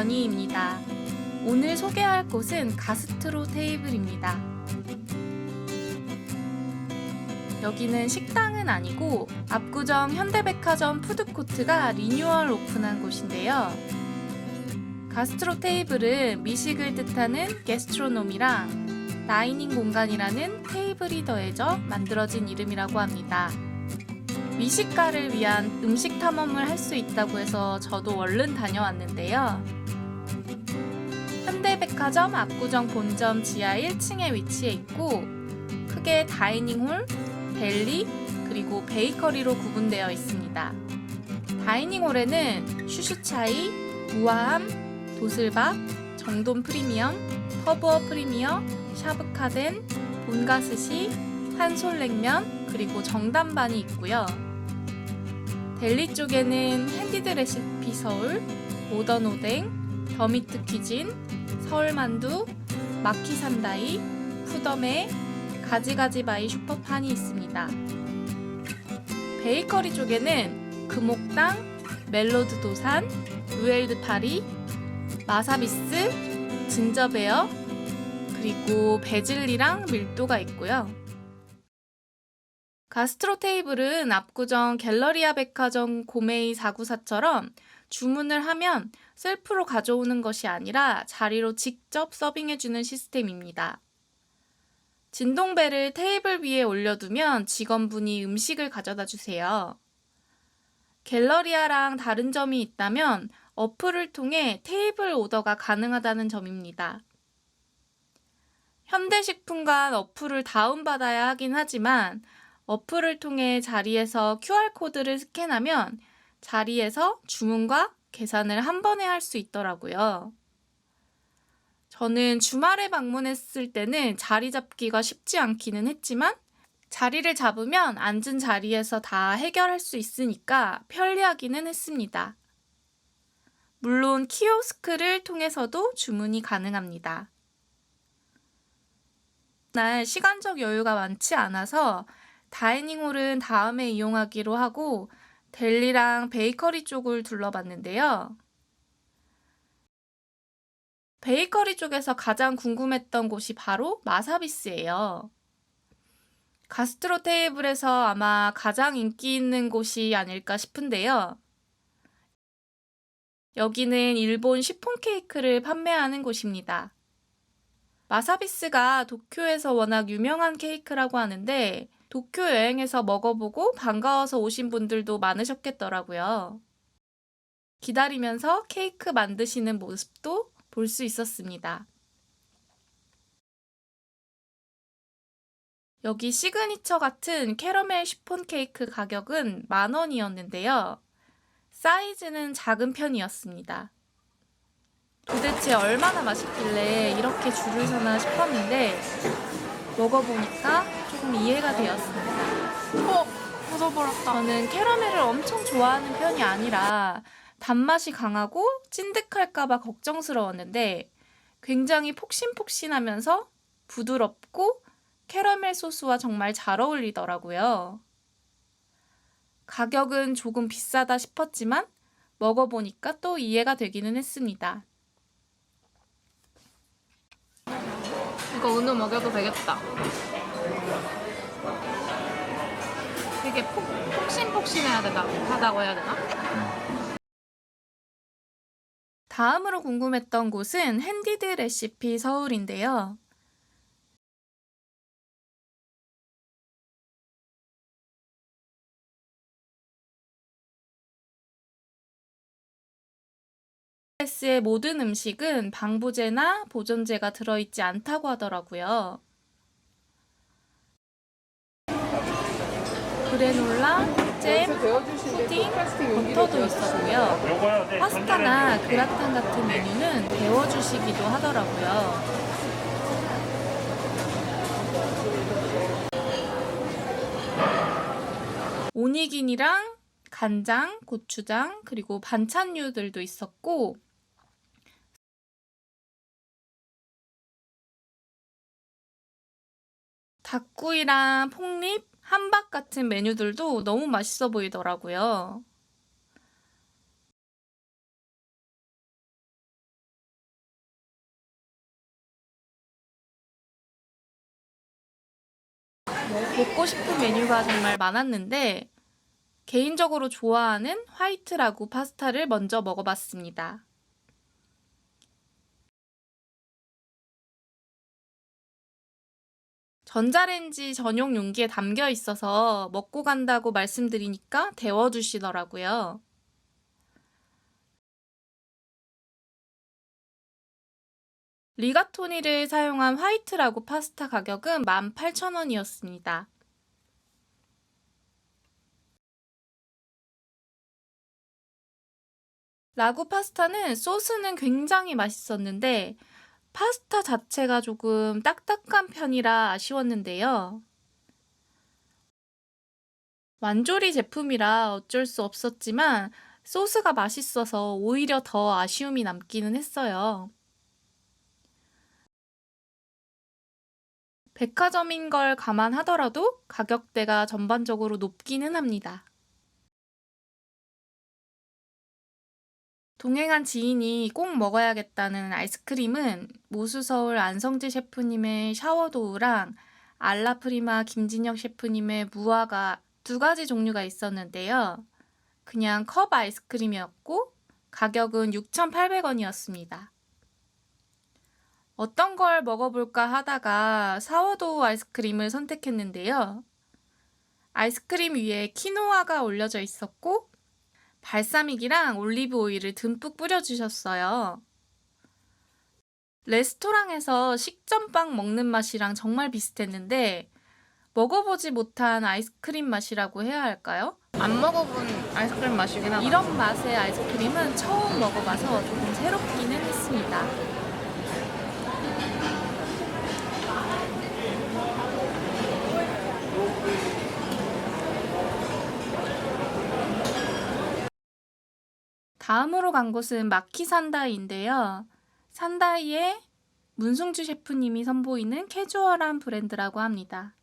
연희입니다. 오늘 소개할 곳은 가스트로 테이블입니다. 여기는 식당은 아니고 압구정 현대백화점 푸드코트가 리뉴얼 오픈한 곳인데요. 가스트로 테이블은 미식을 뜻하는 게스트로놈이랑 다이닝 공간이라는 테이블이 더해져 만들어진 이름이라고 합니다. 미식가를 위한 음식 탐험을 할 수 있다고 해서 저도 얼른 다녀왔는데요. 현대백화점 압구정 본점 지하 1층에 위치해 있고 크게 다이닝홀, 델리, 그리고 베이커리로 구분되어 있습니다. 다이닝홀에는 슈슈차이, 우아함, 도슬밥, 정돈 프리미엄, 퍼브어 프리미어, 샤브카덴, 본가스시, 한솔냉면, 그리고 정단반이 있고요. 델리 쪽에는 핸디드 레시피 서울, 모던 오뎅, 더미트 퀴진, 서울만두, 마키산다이, 푸더메, 가지가지바이 슈퍼판이 있습니다. 베이커리 쪽에는 금옥당, 멜로드 도산, 루엘드 파리, 마사비스, 진저베어, 그리고 베질리랑 밀도가 있고요. 가스트로 테이블은 압구정 갤러리아 백화점 고메이 494처럼 주문을 하면 셀프로 가져오는 것이 아니라 자리로 직접 서빙해주는 시스템입니다. 진동벨을 테이블 위에 올려두면 직원분이 음식을 가져다 주세요. 갤러리아랑 다른 점이 있다면 어플을 통해 테이블 오더가 가능하다는 점입니다. 현대식품관 어플을 다운받아야 하긴 하지만 어플을 통해 자리에서 QR코드를 스캔하면 자리에서 주문과 계산을 한 번에 할 수 있더라고요. 저는 주말에 방문했을 때는 자리 잡기가 쉽지 않기는 했지만 자리를 잡으면 앉은 자리에서 다 해결할 수 있으니까 편리하기는 했습니다. 물론 키오스크를 통해서도 주문이 가능합니다. 날 시간적 여유가 많지 않아서 다이닝홀은 다음에 이용하기로 하고 델리랑 베이커리 쪽을 둘러봤는데요. 베이커리 쪽에서 가장 궁금했던 곳이 바로 마사비스예요. 가스트로 테이블에서 아마 가장 인기 있는 곳이 아닐까 싶은데요. 여기는 일본 시폰 케이크를 판매하는 곳입니다. 마사비스가 도쿄에서 워낙 유명한 케이크라고 하는데 도쿄 여행에서 먹어보고 반가워서 오신 분들도 많으셨겠더라고요. 기다리면서 케이크 만드시는 모습도 볼 수 있었습니다. 여기 시그니처 같은 캐러멜 시폰 케이크 가격은 10,000원이었는데요. 사이즈는 작은 편이었습니다. 도대체 얼마나 맛있길래 이렇게 줄을 서나 싶었는데 먹어보니까 조금 이해가 되었습니다. 묻어버렸다. 저는 캐러멜을 엄청 좋아하는 편이 아니라 단맛이 강하고 찐득할까봐 걱정스러웠는데 굉장히 폭신폭신하면서 부드럽고 캐러멜 소스와 정말 잘 어울리더라고요. 가격은 조금 비싸다 싶었지만 먹어보니까 또 이해가 되기는 했습니다. 이거 은우 먹여도 되겠다. 되게 폭신폭신해야 하다고 해야 되나? 다음으로 궁금했던 곳은 핸디드 레시피 서울인데요. 스의 모든 음식은 방부제나 보존제가 들어있지 않다고 하더라고요. 그래놀라, 잼, 푸딩, 버터도 있었고요. 파스타나 그라탕 같은 메뉴는 데워주시기도 하더라고요. 오니긴이랑 간장, 고추장, 그리고 반찬류들도 있었고 닭구이랑 폭립, 함박 같은 메뉴들도 너무 맛있어 보이더라고요. 먹고 싶은 메뉴가 정말 많았는데 개인적으로 좋아하는 화이트 라구 파스타를 먼저 먹어봤습니다. 전자레인지 전용 용기에 담겨 있어서 먹고 간다고 말씀드리니까 데워주시더라고요. 리가토니를 사용한 화이트 라구 파스타 가격은 18,000원이었습니다. 라구 파스타는 소스는 굉장히 맛있었는데 파스타 자체가 조금 딱딱한 편이라 아쉬웠는데요. 완조리 제품이라 어쩔 수 없었지만 소스가 맛있어서 오히려 더 아쉬움이 남기는 했어요. 백화점인 걸 감안하더라도 가격대가 전반적으로 높기는 합니다. 동행한 지인이 꼭 먹어야겠다는 아이스크림은 모수서울 안성지 셰프님의 샤워도우랑 알라프리마 김진혁 셰프님의 무화과 두 가지 종류가 있었는데요. 그냥 컵 아이스크림이었고 가격은 6,800원이었습니다. 어떤 걸 먹어볼까 하다가 사워도우 아이스크림을 선택했는데요. 아이스크림 위에 키노아가 올려져 있었고 발사믹이랑 올리브 오일을 듬뿍 뿌려주셨어요. 레스토랑에서 식전빵 먹는 맛이랑 정말 비슷했는데 먹어보지 못한 아이스크림 맛이라고 해야 할까요? 안 먹어본 아이스크림 맛이긴 하다. 이런 맛의 아이스크림은 처음 먹어봐서 조금 새롭기는 했습니다. 다음으로 간 곳은 마키산다이인데요. 산다이의 문승주 셰프님이 선보이는 캐주얼한 브랜드라고 합니다.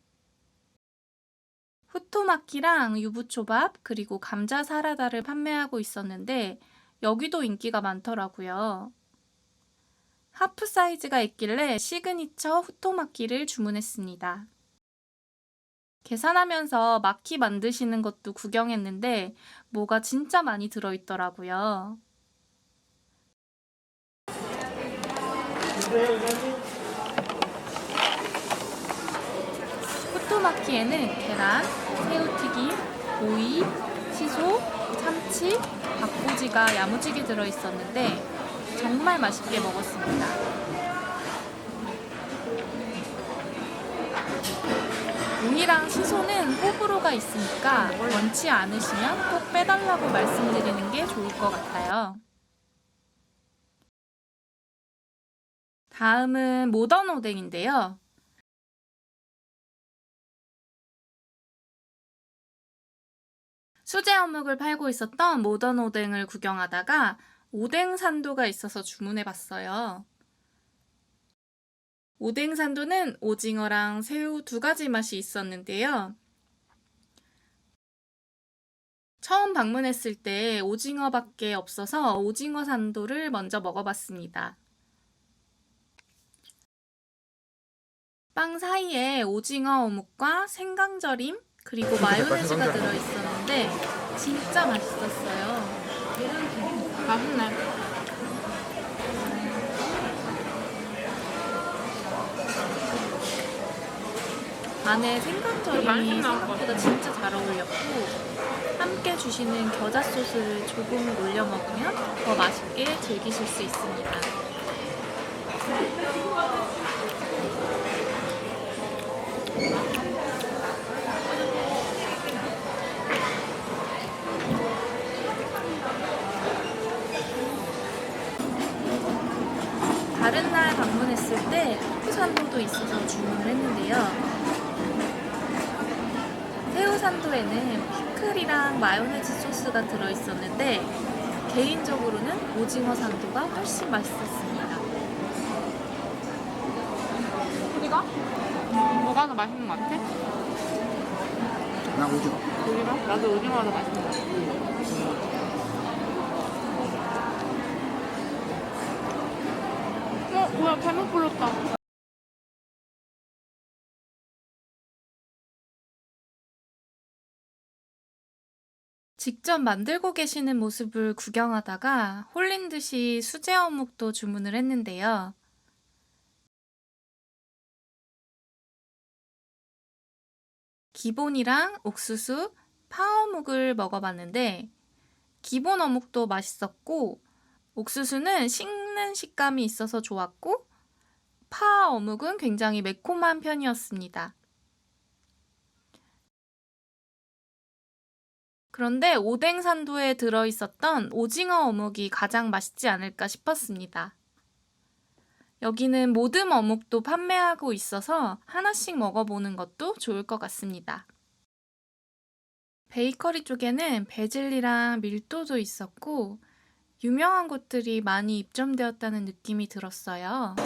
후토마키랑 유부초밥 그리고 감자 사라다를 판매하고 있었는데 여기도 인기가 많더라고요. 하프 사이즈가 있길래 시그니처 후토마키를 주문했습니다. 계산하면서 마키 만드시는 것도 구경했는데 뭐가 진짜 많이 들어있더라고요. 후토마키에는 계란, 새우튀김, 오이, 시소, 참치, 닭꼬지가 야무지게 들어있었는데 정말 맛있게 먹었습니다. 오이랑 시소는 호불호가 있으니까 원치 않으시면 꼭 빼달라고 말씀드리는 게 좋을 것 같아요. 다음은 모던 오뎅인데요. 수제 어묵을 팔고 있었던 모던 오뎅을 구경하다가 오뎅 산도가 있어서 주문해봤어요. 오뎅 산도는 오징어랑 새우 두 가지 맛이 있었는데요. 처음 방문했을 때 오징어밖에 없어서 오징어 산도를 먼저 먹어봤습니다. 빵 사이에 오징어 어묵과 생강절임 그리고 마요네즈가 들어있었는데 진짜 맛있었어요. 맛있네. 안에 생강절임이 생각보다 진짜 잘 어울렸고 함께 주시는 겨자 소스를 조금 올려 먹으면 더 맛있게 즐기실 수 있습니다. 다른 날 방문했을 때 새우산도도 있어서 주문을 했는데요. 새우산도에는 피클이랑 마요네즈 소스가 들어있었는데 개인적으로는 오징어 산도가 훨씬 맛있었습니다. 어디가? 뭐가 더 맛있는 것 같아? 나 오징어. 오징어? 나도 오징어가 더 맛있는 것 같아. 뭐야, 잘못 불렀다. 직접 만들고 계시는 모습을 구경하다가 홀린 듯이 수제 어묵도 주문을 했는데요. 기본이랑 옥수수, 파어묵을 먹어봤는데 기본 어묵도 맛있었고 옥수수는 씹는 식감이 있어서 좋았고 파 어묵은 굉장히 매콤한 편이었습니다. 그런데 오뎅산도에 들어있었던 오징어 어묵이 가장 맛있지 않을까 싶었습니다. 여기는 모듬 어묵도 판매하고 있어서 하나씩 먹어보는 것도 좋을 것 같습니다. 베이커리 쪽에는 베질리랑 밀도도 있었고 유명한 곳들이 많이 입점되었다는 느낌이 들었어요.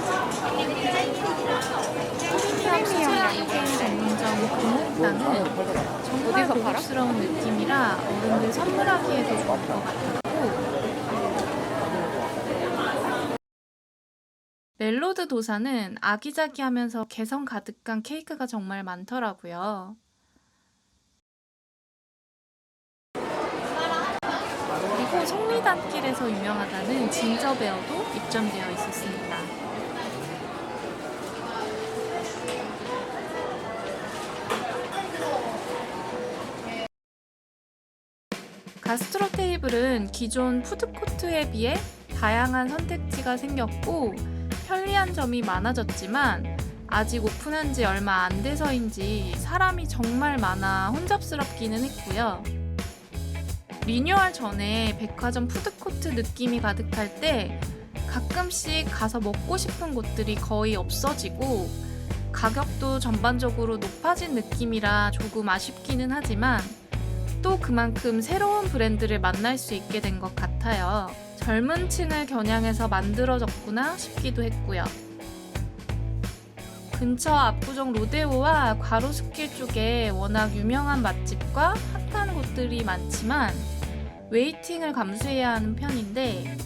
프리미엄 수제 전문점 금옥당은 정말 고급스러운 느낌이라 어른들 선물하기에도 좋을 것 같았고 멜로드 도사는 아기자기하면서 개성 가득한 케이크가 정말 많더라고요. 그리고 속리단길에서 유명하다는 진저베어도 입점되어 있었습니다. 가스트로 테이블은 기존 푸드코트에 비해 다양한 선택지가 생겼고 편리한 점이 많아졌지만 아직 오픈한 지 얼마 안 돼서인지 사람이 정말 많아 혼잡스럽기는 했고요. 리뉴얼 전에 백화점 푸드코트 느낌이 가득할 때 가끔씩 가서 먹고 싶은 곳들이 거의 없어지고 가격도 전반적으로 높아진 느낌이라 조금 아쉽기는 하지만 또 그만큼 새로운 브랜드를 만날 수 있게 된 것 같아요. 젊은 층을 겨냥해서 만들어졌구나 싶기도 했고요. 근처 압구정 로데오와 가로수길 쪽에 워낙 유명한 맛집과 핫한 곳들이 많지만 웨이팅을 감수해야 하는 편인데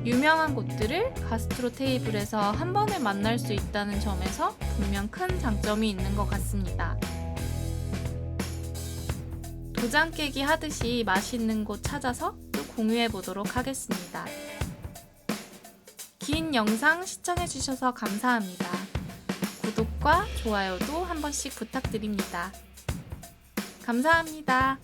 유명한 곳들을 가스트로 테이블에서 한 번에 만날 수 있다는 점에서 분명 큰 장점이 있는 것 같습니다. 도장 깨기 하듯이 맛있는 곳 찾아서 또 공유해 보도록 하겠습니다. 긴 영상 시청해주셔서 감사합니다. 구독과 좋아요도 한 번씩 부탁드립니다. 감사합니다.